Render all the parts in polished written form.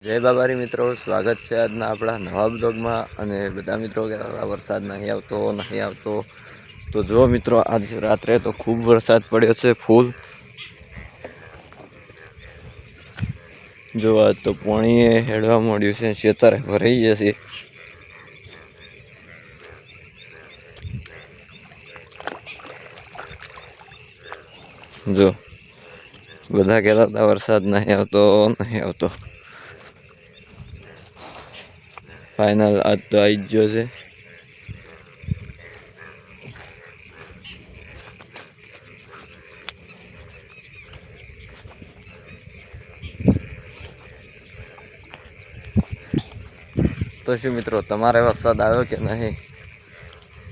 જય બાબારી મિત્રો, સ્વાગત છે આજના આપણા નવા બ્લોગમાં. અને બધા મિત્રો કહેતા વરસાદ નહીં આવતો. તો જો મિત્રો, આજ રાત્રે તો ખૂબ વરસાદ પડ્યો છે. ફૂલ જો આજ તો પાણી હેડવા માંડ્યું છે, ખેતર ભરાઈ જશે. જો બધા કહેતા હતા વરસાદ નહીં આવતો. ફાઇનલ આજ તો આવી જ ગયો છે. તો શું મિત્રો, તમારે વરસાદ આવ્યો કે નહીં?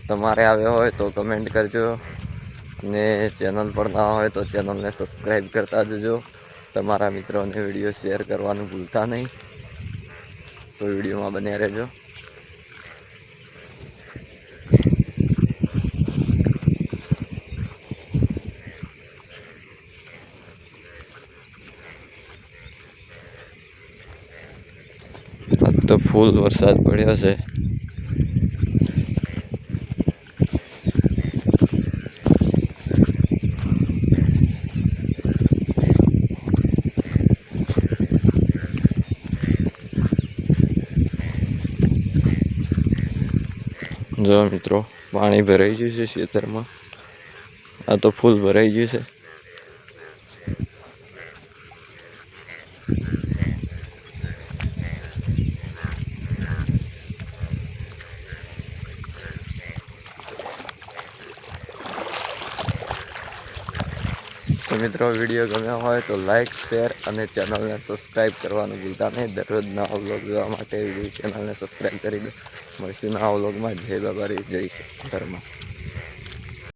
તમારે આવ્યો હોય તો કમેન્ટ કરજો. અને ચેનલ પર ના હોય તો ચેનલને સબસ્ક્રાઈબ કરતા જજો. તમારા મિત્રોને વિડીયો શેર કરવાનું ભૂલતા નહીં. તો વિડીયોમાં બન્યા રહેજો. તો ફૂલ વરસાદ પડ્યો છે. જો મિત્રો, પાણી ભરાઈ ગયું છે ખેતરમાં. આ તો ફૂલ ભરાઈ ગયું છે. તો મિત્રો, વિડીયો ગમ્યો હોય તો લાઈક, શેર અને ચેનલને સબસ્ક્રાઈબ કરવાનું ભૂલતા નહીં. દરરોજ નવા વ્લોગ જોવા માટે ચેનલને સબસ્ક્રાઈબ કરી દો. મળશું નવા વ્લોગમાં. જય બાબારી, જય ઘરમાં.